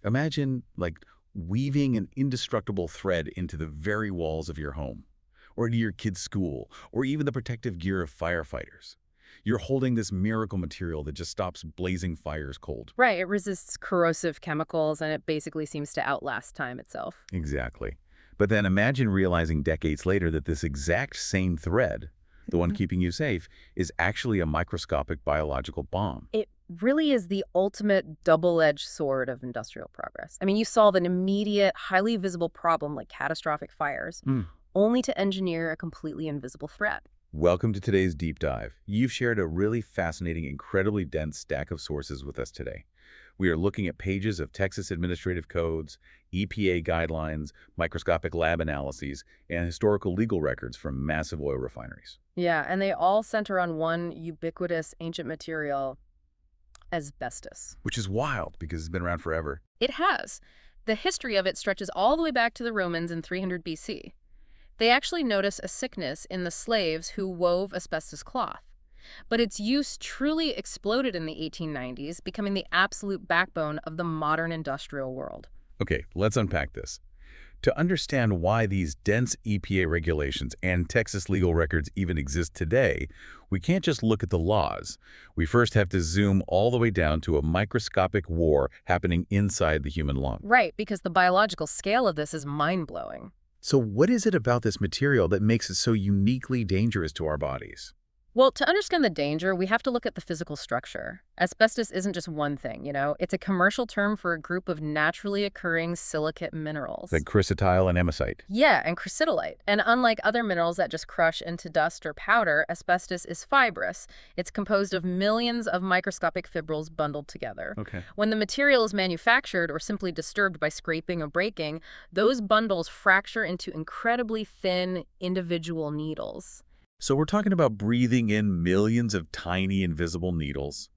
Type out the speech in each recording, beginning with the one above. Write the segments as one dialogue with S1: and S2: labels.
S1: Imagine, like, weaving an indestructible thread into the very walls of your home, or into your kid's school, or even the protective gear of firefighters. You're holding this miracle material that just stops blazing fires cold.
S2: Right, it resists corrosive chemicals and it basically seems to outlast time itself.
S1: Exactly. But then imagine realizing decades later that this exact same thread, the one keeping you safe, is actually a microscopic biological bomb.
S2: It really is the ultimate double-edged sword of industrial progress. I mean, you solve an immediate, highly visible problem like catastrophic fires, only to engineer a completely invisible threat.
S1: Welcome to today's deep dive. You've shared a really fascinating, incredibly dense stack of sources with us today. We are looking at pages of Texas administrative codes, EPA guidelines, microscopic lab analyses, and historical legal records from massive oil refineries.
S2: Yeah, and they all center on one ubiquitous ancient material, asbestos.
S1: Which is wild because it's been around forever.
S2: It has. The history of it stretches all the way back to the Romans in 300 BC. They actually notice a sickness in the slaves who wove asbestos cloth. But its use truly exploded in the 1890s, becoming the absolute backbone of the modern industrial world.
S1: Okay, let's unpack this. To understand why these dense EPA regulations and Texas legal records even exist today, we can't just look at the laws. We first have to zoom all the way down to a microscopic war happening inside the human lung.
S2: Right, because the biological scale of this is mind-blowing.
S1: So what is it about this material that makes it so uniquely dangerous to our bodies?
S2: Well, to understand the danger, we have to look at the physical structure. Asbestos isn't just one thing, you know? It's a commercial term for a group of naturally occurring silicate minerals.
S1: Like chrysotile and amosite.
S2: Yeah, and chrysotillite. And unlike other minerals that just crush into dust or powder, asbestos is fibrous. It's composed of millions of microscopic fibrils bundled together.
S1: Okay.
S2: When the material is manufactured or simply disturbed by scraping or breaking, those bundles fracture into incredibly thin individual needles.
S1: So we're talking about breathing in millions of tiny invisible needles.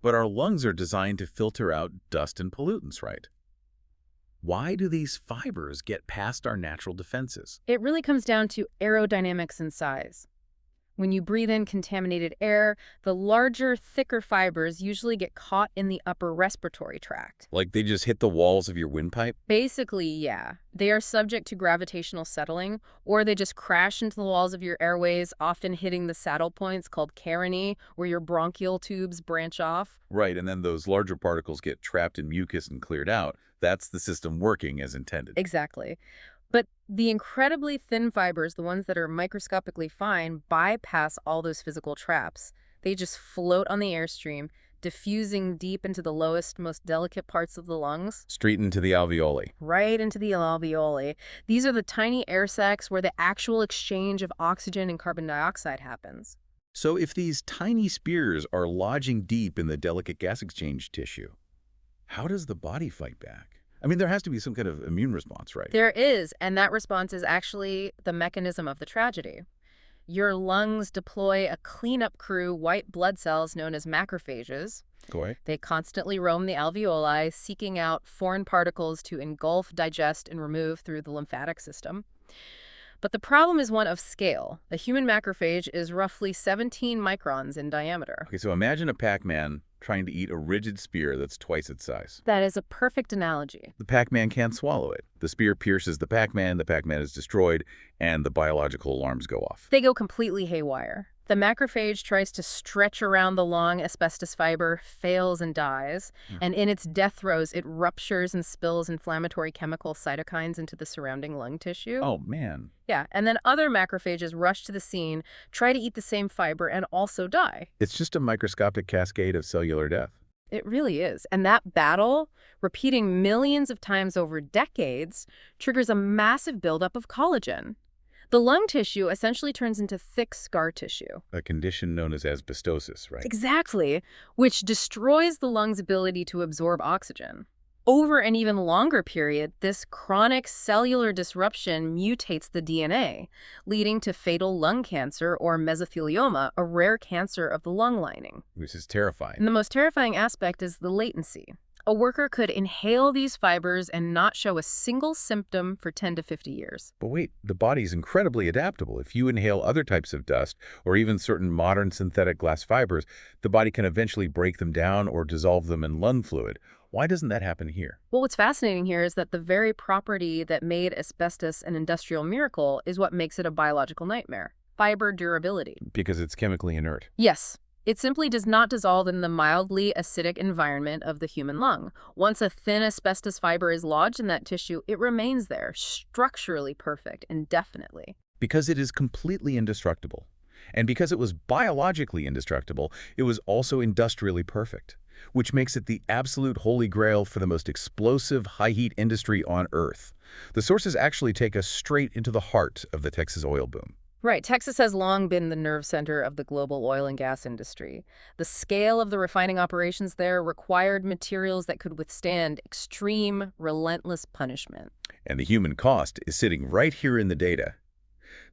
S1: But our lungs are designed to filter out dust and pollutants, right? Why do these fibers get past our natural defenses?
S2: It really comes down to aerodynamics and size. When you breathe in contaminated air, the larger, thicker fibers usually get caught in the upper respiratory tract.
S1: Like they just hit the walls of your windpipe?
S2: Basically, yeah. They are subject to gravitational settling, or they just crash into the walls of your airways, often hitting the saddle points called carinæ, where your bronchial tubes branch off.
S1: Right, and then those larger particles get trapped in mucus and cleared out. That's the system working as intended.
S2: Exactly. But the incredibly thin fibers, the ones that are microscopically fine, bypass all those physical traps. They just float on the airstream, diffusing deep into the lowest, most delicate parts of the lungs.
S1: Straight into the alveoli.
S2: Right into the alveoli. These are the tiny air sacs where the actual exchange of oxygen and carbon dioxide happens.
S1: So if these tiny spears are lodging deep in the delicate gas exchange tissue, how does the body fight back? I mean, there has to be some kind of immune response, right?
S2: There is, and that response is actually the mechanism of the tragedy. Your lungs deploy a cleanup crew, white blood cells known as macrophages.
S1: Go ahead.
S2: They constantly roam the alveoli, seeking out foreign particles to engulf, digest, and remove through the lymphatic system. But the problem is one of scale. A human macrophage is roughly 17 microns in diameter.
S1: Okay, so imagine a Pac-Man trying to eat a rigid spear that's twice its size.
S2: That is a perfect analogy.
S1: The Pac-Man can't swallow it. The spear pierces the Pac-Man is destroyed, and the biological alarms go off.
S2: They go completely haywire. The macrophage tries to stretch around the long asbestos fiber, fails and dies, and in its death throes, it ruptures and spills inflammatory chemical cytokines into the surrounding lung tissue.
S1: Oh, man.
S2: Yeah, and then other macrophages rush to the scene, try to eat the same fiber, and also die.
S1: It's just a microscopic cascade of cellular death.
S2: It really is. And that battle, repeating millions of times over decades, triggers a massive buildup of collagen. The lung tissue essentially turns into thick scar tissue.
S1: A condition known as asbestosis, right?
S2: Exactly, which destroys the lung's ability to absorb oxygen. Over an even longer period, this chronic cellular disruption mutates the DNA, leading to fatal lung cancer or mesothelioma, a rare cancer of the lung lining.
S1: This is terrifying.
S2: And the most terrifying aspect is the latency. A worker could inhale these fibers and not show a single symptom for 10 to 50 years.
S1: But wait, the body's incredibly adaptable. If you inhale other types of dust or even certain modern synthetic glass fibers, the body can eventually break them down or dissolve them in lung fluid. Why doesn't that happen here?
S2: Well, what's fascinating here is that the very property that made asbestos an industrial miracle is what makes it a biological nightmare: fiber durability.
S1: Because it's chemically inert.
S2: Yes, it simply does not dissolve in the mildly acidic environment of the human lung. Once a thin asbestos fiber is lodged in that tissue, it remains there, structurally perfect, indefinitely.
S1: Because it is completely indestructible. And because it was biologically indestructible, it was also industrially perfect, which makes it the absolute holy grail for the most explosive high-heat industry on Earth. The sources actually take us straight into the heart of the Texas oil boom.
S2: Right, Texas has long been the nerve center of the global oil and gas industry. The scale of the refining operations there required materials that could withstand extreme, relentless punishment.
S1: And the human cost is sitting right here in the data.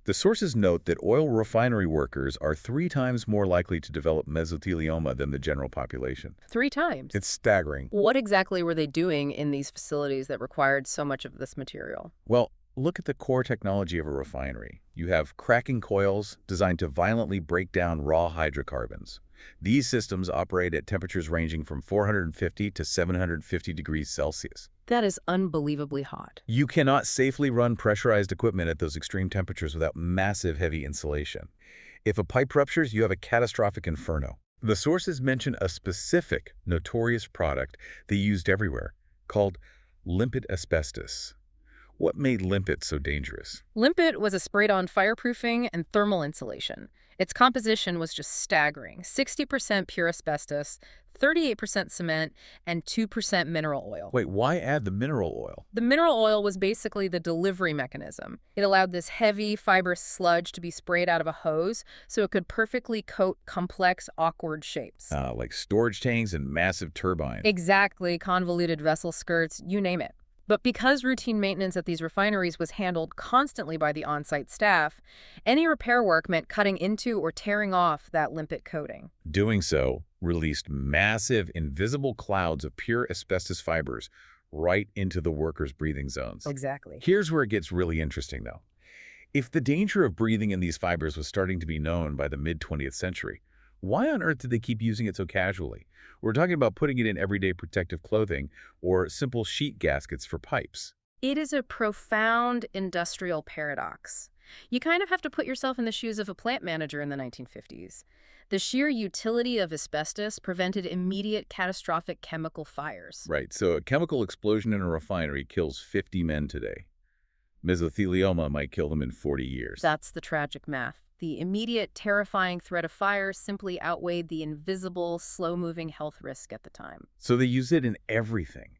S1: The sources note that oil refinery workers are 3 times more likely to develop mesothelioma than the general population.
S2: 3 times.
S1: It's staggering.
S2: What exactly were they doing in these facilities that required so much of this material?
S1: Well, look at the core technology of a refinery. You have cracking coils designed to violently break down raw hydrocarbons. These systems operate at temperatures ranging from 450 to 750 degrees Celsius.
S2: That is unbelievably hot.
S1: You cannot safely run pressurized equipment at those extreme temperatures without massive heavy insulation. If a pipe ruptures, you have a catastrophic inferno. The sources mention a specific, notorious product they used everywhere, called limpet asbestos. What made limpet so dangerous?
S2: Limpet was a sprayed-on fireproofing and thermal insulation. Its composition was just staggering: 60% pure asbestos, 38% cement, and 2% mineral oil.
S1: Wait, why add the mineral oil?
S2: The mineral oil was basically the delivery mechanism. It allowed this heavy, fibrous sludge to be sprayed out of a hose so it could perfectly coat complex, awkward shapes.
S1: Like storage tanks and massive turbines.
S2: Exactly, convoluted vessel skirts, you name it. But because routine maintenance at these refineries was handled constantly by the on-site staff, any repair work meant cutting into or tearing off that limpet coating.
S1: Doing so released massive, invisible clouds of pure asbestos fibers right into the workers' breathing zones.
S2: Exactly.
S1: Here's where it gets really interesting, though. If the danger of breathing in these fibers was starting to be known by the mid-20th century, why on earth did they keep using it so casually? We're talking about putting it in everyday protective clothing or simple sheet gaskets for pipes.
S2: It is a profound industrial paradox. You kind of have to put yourself in the shoes of a plant manager in the 1950s. The sheer utility of asbestos prevented immediate catastrophic chemical fires.
S1: Right, so a chemical explosion in a refinery kills 50 men today. Mesothelioma might kill them in 40 years.
S2: That's the tragic math. The immediate, terrifying threat of fire simply outweighed the invisible, slow-moving health risk at the time.
S1: So they use it in everything.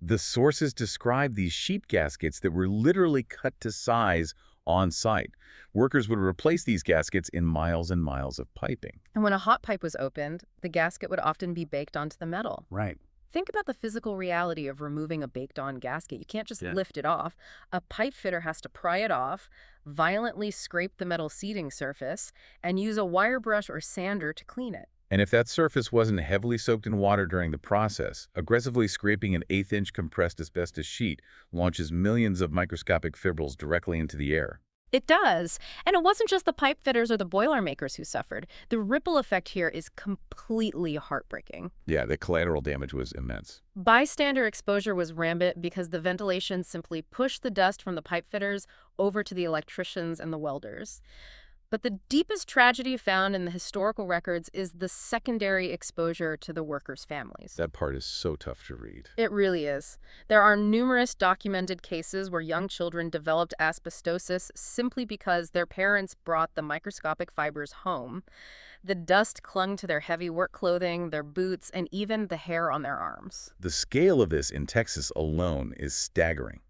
S1: The sources describe these sheet gaskets that were literally cut to size on site. Workers would replace these gaskets in miles and miles of piping.
S2: And when a hot pipe was opened, the gasket would often be baked onto the metal.
S1: Right.
S2: Think about the physical reality of removing a baked-on gasket. You can't just lift it off. A pipe fitter has to pry it off, violently scrape the metal seating surface, and use a wire brush or sander to clean it.
S1: And if that surface wasn't heavily soaked in water during the process, aggressively scraping an 1/8-inch compressed asbestos sheet launches millions of microscopic fibrils directly into the air.
S2: It does. And it wasn't just the pipe fitters or the boiler makers who suffered. The ripple effect here is completely heartbreaking.
S1: Yeah, the collateral damage was immense.
S2: Bystander exposure was rampant because the ventilation simply pushed the dust from the pipe fitters over to the electricians and the welders. But the deepest tragedy found in the historical records is the secondary exposure to the workers' families.
S1: That part is so tough to read.
S2: It really is. There are numerous documented cases where young children developed asbestosis simply because their parents brought the microscopic fibers home. The dust clung to their heavy work clothing, their boots, and even the hair on their arms.
S1: The scale of this in Texas alone is staggering.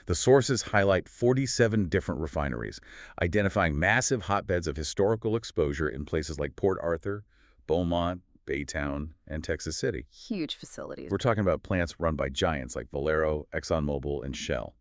S1: The sources highlight 47 different refineries, identifying massive hotbeds of historical exposure in places like Port Arthur, Beaumont, Baytown, and Texas City.
S2: Huge facilities.
S1: We're talking about plants run by giants like Valero, ExxonMobil, and Shell.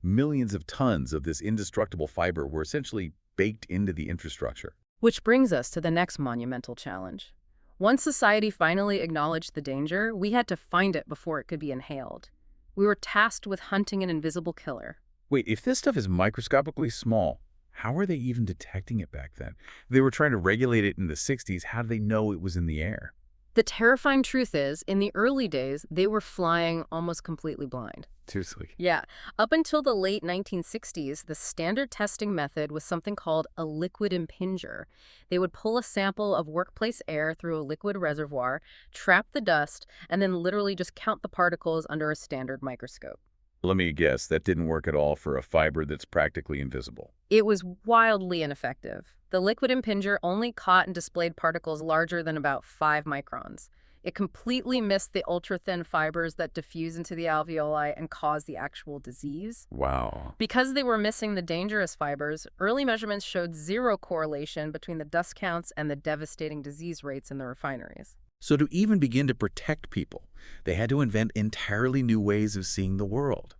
S1: Millions of tons of this indestructible fiber were essentially baked into the infrastructure.
S2: Which brings us to the next monumental challenge. Once society finally acknowledged the danger, we had to find it before it could be inhaled. We were tasked with hunting an invisible killer.
S1: Wait, if this stuff is microscopically small, how were they even detecting it back then? If they were trying to regulate it in the 60s, how did they know it was in the air?
S2: The terrifying truth is, in the early days, they were flying almost completely blind.
S1: Seriously.
S2: Yeah. Up until the late 1960s, the standard testing method was something called a liquid impinger. They would pull a sample of workplace air through a liquid reservoir, trap the dust, and then literally just count the particles under a standard microscope.
S1: Let me guess, that didn't work at all for a fiber that's practically invisible.
S2: It was wildly ineffective. The liquid impinger only caught and displayed particles larger than about 5 microns. It completely missed the ultra-thin fibers that diffuse into the alveoli and cause the actual disease.
S1: Wow.
S2: Because they were missing the dangerous fibers, early measurements showed zero correlation between the dust counts and the devastating disease rates in the refineries.
S1: So to even begin to protect people, they had to invent entirely new ways of seeing the world.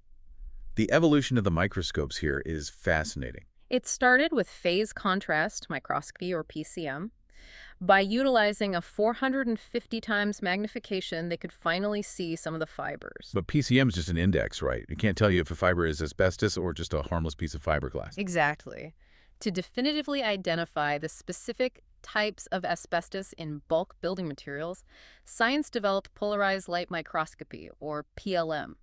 S1: The evolution of the microscopes here is fascinating.
S2: It started with phase contrast microscopy, or PCM. By utilizing a 450 times magnification, they could finally see some of the fibers.
S1: But PCM is just an index, right? It can't tell you if a fiber is asbestos or just a harmless piece of fiberglass.
S2: Exactly. To definitively identify the specific types of asbestos in bulk building materials, science developed polarized light microscopy, or PLM.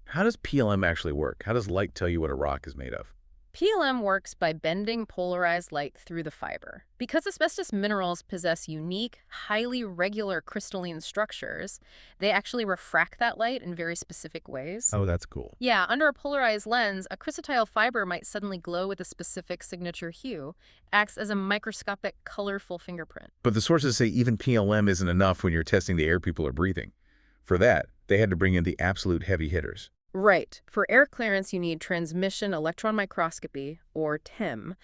S1: How does PLM actually work? How does light tell you what a rock is made of?
S2: PLM works by bending polarized light through the fiber. Because asbestos minerals possess unique, highly regular crystalline structures, they actually refract that light in very specific ways.
S1: Oh, that's cool.
S2: Yeah, under a polarized lens, a chrysotile fiber might suddenly glow with a specific signature hue, acts as a microscopic, colorful fingerprint.
S1: But the sources say even PLM isn't enough when you're testing the air people are breathing. For that, they had to bring in the absolute heavy hitters.
S2: Right. For air clearance, you need transmission electron microscopy, or TEM.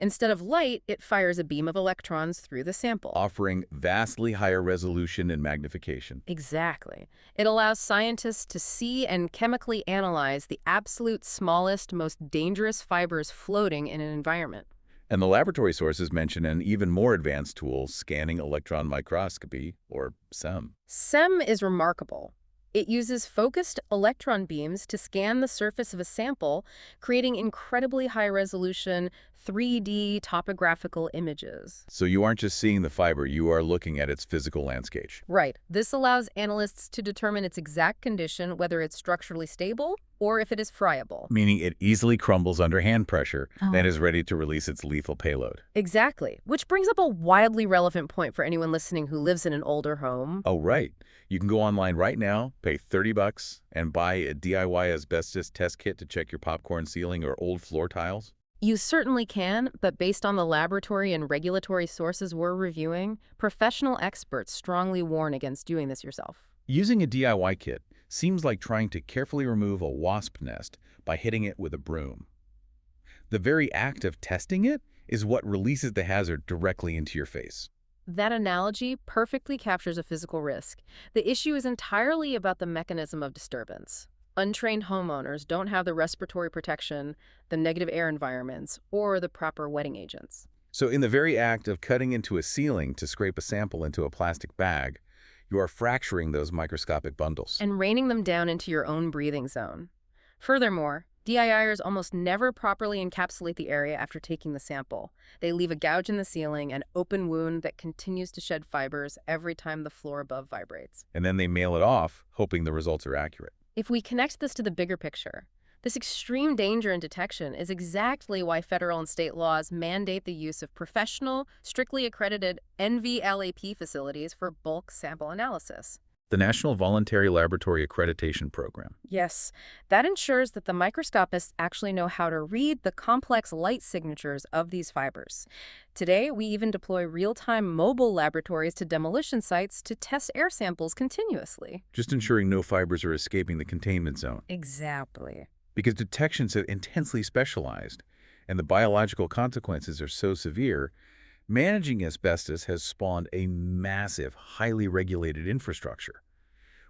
S2: Instead of light, it fires a beam of electrons through the sample.
S1: Offering vastly higher resolution and magnification.
S2: Exactly. It allows scientists to see and chemically analyze the absolute smallest, most dangerous fibers floating in an environment.
S1: And the laboratory sources mention an even more advanced tool, scanning electron microscopy, or SEM.
S2: SEM is remarkable. It uses focused electron beams to scan the surface of a sample, creating incredibly high-resolution 3D topographical images.
S1: So you aren't just seeing the fiber, you are looking at its physical landscape.
S2: Right. This allows analysts to determine its exact condition, whether it's structurally stable or if it is friable.
S1: Meaning it easily crumbles under hand pressure, then is ready to release its lethal payload.
S2: Exactly. Which brings up a wildly relevant point for anyone listening who lives in an older home.
S1: Oh, right. You can go online right now, pay $30, and buy a DIY asbestos test kit to check your popcorn ceiling or old floor tiles.
S2: You certainly can, but based on the laboratory and regulatory sources we're reviewing, professional experts strongly warn against doing this yourself.
S1: Using a DIY kit seems like trying to carefully remove a wasp nest by hitting it with a broom. The very act of testing it is what releases the hazard directly into your face.
S2: That analogy perfectly captures a physical risk. The issue is entirely about the mechanism of disturbance. Untrained homeowners don't have the respiratory protection, the negative air environments, or the proper wetting agents.
S1: So in the very act of cutting into a ceiling to scrape a sample into a plastic bag, you are fracturing those microscopic bundles.
S2: And raining them down into your own breathing zone. Furthermore, DIYers almost never properly encapsulate the area after taking the sample. They leave a gouge in the ceiling, an open wound that continues to shed fibers every time the floor above vibrates.
S1: And then they mail it off, hoping the results are accurate.
S2: If we connect this to the bigger picture, this extreme danger in detection is exactly why federal and state laws mandate the use of professional, strictly accredited NVLAP facilities for bulk sample analysis.
S1: The National Voluntary Laboratory Accreditation Program.
S2: Yes, that ensures that the microscopists actually know how to read the complex light signatures of these fibers. Today, we even deploy real-time mobile laboratories to demolition sites to test air samples continuously.
S1: Just ensuring no fibers are escaping the containment zone.
S2: Exactly.
S1: Because detection's so intensely specialized and the biological consequences are so severe, managing asbestos has spawned a massive, highly regulated infrastructure.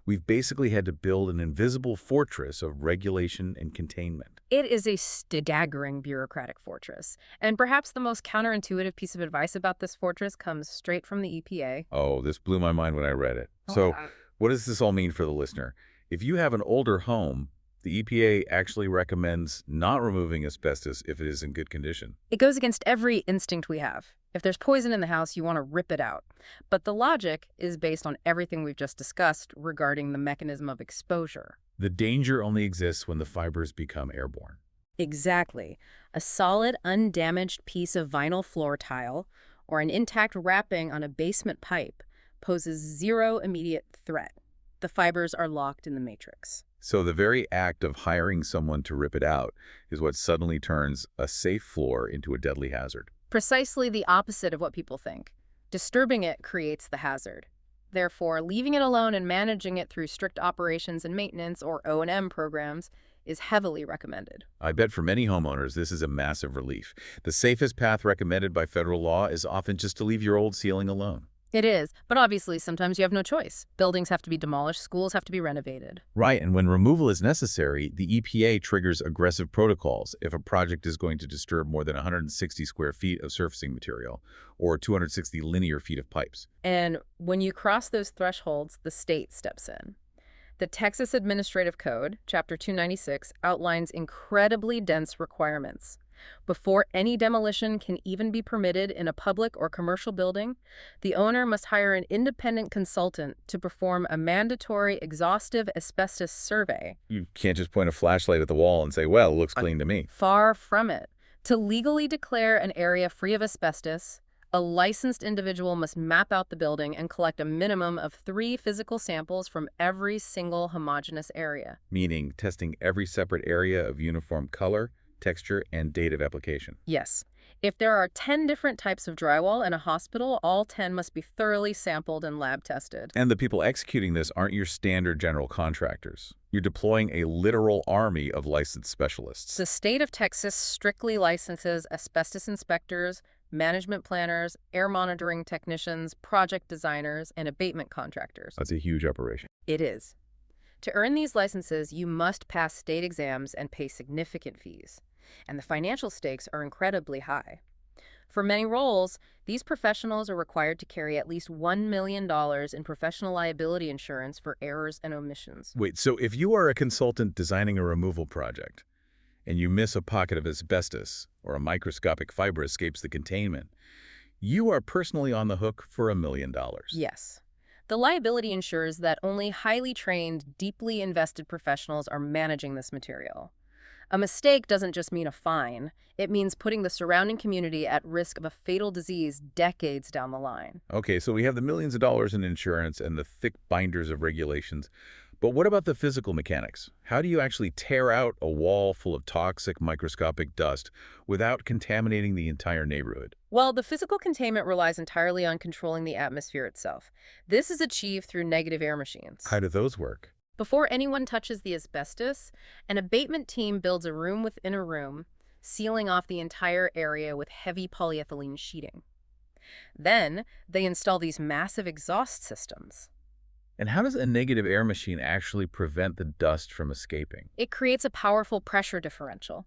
S1: We've basically had to build an invisible fortress of regulation and containment.
S2: It is a staggering bureaucratic fortress. And perhaps the most counterintuitive piece of advice about this fortress comes straight from the EPA.
S1: Oh, this blew my mind when I read it. So what does this all mean for the listener? If you have an older home, The EPA actually recommends not removing asbestos if it is in good condition.
S2: It goes against every instinct we have. If there's poison in the house, you want to rip it out. But the logic is based on everything we've just discussed regarding the mechanism of exposure.
S1: The danger only exists when the fibers become airborne.
S2: Exactly. A solid, undamaged piece of vinyl floor tile or an intact wrapping on a basement pipe poses zero immediate threat. The fibers are locked in the matrix.
S1: So the very act of hiring someone to rip it out is what suddenly turns a safe floor into a deadly hazard.
S2: Precisely the opposite of what people think. Disturbing it creates the hazard. Therefore, leaving it alone and managing it through strict operations and maintenance or O&M programs is heavily recommended.
S1: I bet for many homeowners this is a massive relief. The safest path recommended by federal law is often just to leave your old ceiling alone.
S2: It is, but obviously sometimes you have no choice. Buildings have to be demolished, schools have to be renovated.
S1: Right, and when removal is necessary, the EPA triggers aggressive protocols if a project is going to disturb more than 160 square feet of surfacing material or 260 linear feet of pipes.
S2: And when you cross those thresholds, the state steps in. The Texas Administrative Code, Chapter 296, outlines incredibly dense requirements. Before any demolition can even be permitted in a public or commercial building, the owner must hire an independent consultant to perform a mandatory exhaustive asbestos survey.
S1: You can't just point a flashlight at the wall and say, well, it looks clean to me.
S2: Far from it. To legally declare an area free of asbestos, a licensed individual must map out the building and collect a minimum of 3 physical samples from every single homogeneous area.
S1: Meaning testing every separate area of uniform color, texture, and date of application.
S2: Yes. If there are 10 different types of drywall in a hospital, all 10 must be thoroughly sampled and lab tested.
S1: And the people executing this aren't your standard general contractors. You're deploying a literal army of licensed specialists.
S2: The state of Texas strictly licenses asbestos inspectors, management planners, air monitoring technicians, project designers, and abatement contractors.
S1: That's a huge operation.
S2: It is. To earn these licenses, you must pass state exams and pay significant fees. And the financial stakes are incredibly high. For many roles, these professionals are required to carry at least $1 million in professional liability insurance for errors and omissions.
S1: Wait, so if you are a consultant designing a removal project and you miss a pocket of asbestos or a microscopic fiber escapes the containment, you are personally on the hook for $1 million.
S2: Yes. The liability ensures that only highly trained, deeply invested professionals are managing this material. A mistake doesn't just mean a fine. It means putting the surrounding community at risk of a fatal disease decades down the line.
S1: Okay, so we have the millions of dollars in insurance and the thick binders of regulations. But what about the physical mechanics? How do you actually tear out a wall full of toxic microscopic dust without contaminating the entire neighborhood?
S2: Well, the physical containment relies entirely on controlling the atmosphere itself. This is achieved through negative air machines.
S1: How do those work?
S2: Before anyone touches the asbestos, an abatement team builds a room within a room, sealing off the entire area with heavy polyethylene sheeting. Then, they install these massive exhaust systems.
S1: And how does a negative air machine actually prevent the dust from escaping?
S2: It creates a powerful pressure differential.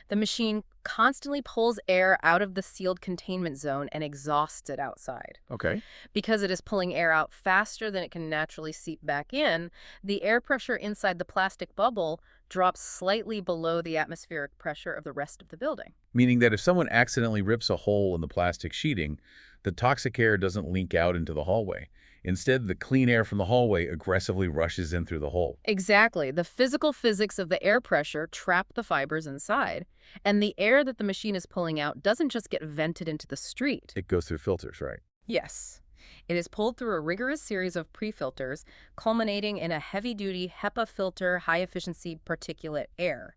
S2: The machine constantly pulls air out of the sealed containment zone and exhausts it outside.
S1: Okay.
S2: Because it is pulling air out faster than it can naturally seep back in, the air pressure inside the plastic bubble drops slightly below the atmospheric pressure of the rest of the building.
S1: Meaning that if someone accidentally rips a hole in the plastic sheeting, the toxic air doesn't leak out into the hallway. Instead, the clean air from the hallway aggressively rushes in through the hole.
S2: Exactly. The physical physics of the air pressure trap the fibers inside, and the air that the machine is pulling out doesn't just get vented into the street.
S1: It goes through filters, right?
S2: Yes. It is pulled through a rigorous series of pre-filters, culminating in a heavy-duty HEPA filter high-efficiency particulate air.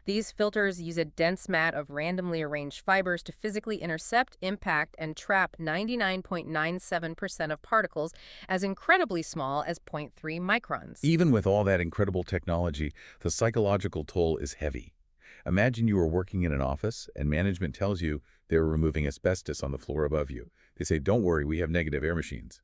S2: These filters use a dense mat of randomly arranged fibers to physically intercept, impact, and trap 99.97% of particles as incredibly small as 0.3 microns.
S1: Even with all that incredible technology, the psychological toll is heavy. Imagine you are working in an office and management tells you they're removing asbestos on the floor above you. They say, don't worry, we have negative air machines.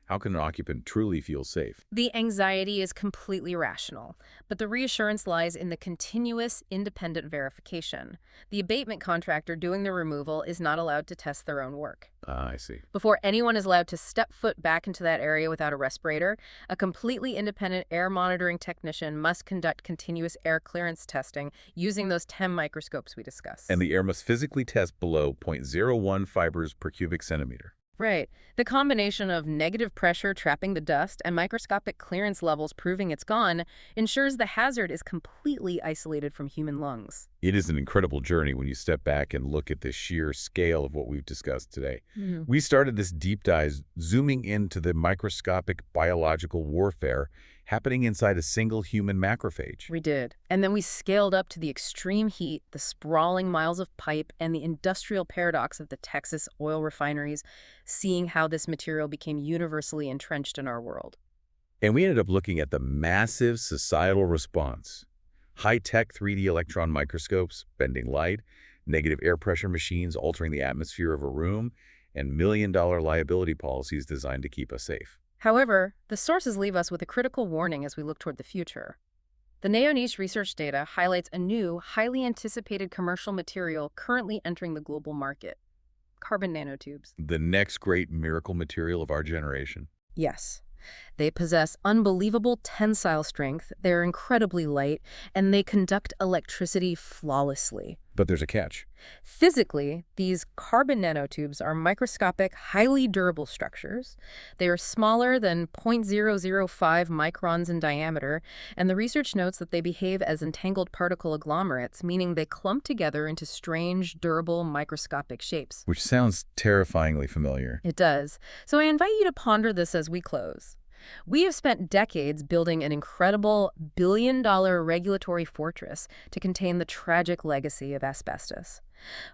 S1: How can an occupant truly feel safe?
S2: The anxiety is completely rational, but the reassurance lies in the continuous, independent verification. The abatement contractor doing the removal is not allowed to test their own work.
S1: Ah, I see.
S2: Before anyone is allowed to step foot back into that area without a respirator, a completely independent air monitoring technician must conduct continuous air clearance testing using those 10 microscopes we discussed.
S1: And the air must physically test below 0.01 fibers per cubic centimeter.
S2: Right. The combination of negative pressure trapping the dust and microscopic clearance levels proving it's gone ensures the hazard is completely isolated from human lungs.
S1: It is an incredible journey when you step back and look at the sheer scale of what we've discussed today. We started this deep dive zooming into the microscopic biological warfare happening inside a single human macrophage.
S2: We did. And then we scaled up to the extreme heat, the sprawling miles of pipe, and the industrial paradox of the Texas oil refineries, seeing how this material became universally entrenched in our world.
S1: And we ended up looking at the massive societal response. High-tech 3D electron microscopes, bending light, negative air pressure machines altering the atmosphere of a room, and million-dollar liability policies designed to keep us safe.
S2: However, the sources leave us with a critical warning as we look toward the future. The NeoNiche research data highlights a new, highly anticipated commercial material currently entering the global market: carbon nanotubes.
S1: The next great miracle material of our generation.
S2: Yes. They possess unbelievable tensile strength, they're incredibly light, and they conduct electricity flawlessly.
S1: But there's a catch.
S2: Physically, these carbon nanotubes are microscopic, highly durable structures. They are smaller than 0.005 microns in diameter, and the research notes that they behave as entangled particle agglomerates, meaning they clump together into strange, durable, microscopic shapes.
S1: Which sounds terrifyingly familiar.
S2: It does. So I invite you to ponder this as we close. We have spent decades building an incredible billion-dollar regulatory fortress to contain the tragic legacy of asbestos.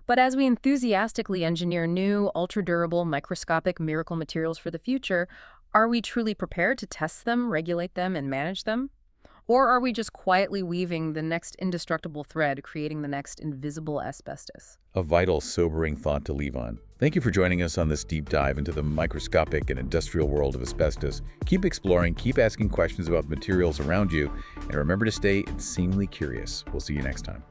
S2: But as we enthusiastically engineer new, ultra-durable, microscopic miracle materials for the future, are we truly prepared to test them, regulate them, and manage them? Or are we just quietly weaving the next indestructible thread, creating the next invisible asbestos?
S1: A vital, sobering thought to leave on. Thank you for joining us on this deep dive into the microscopic and industrial world of asbestos. Keep exploring, keep asking questions about the materials around you, and remember to stay insanely curious. We'll see you next time.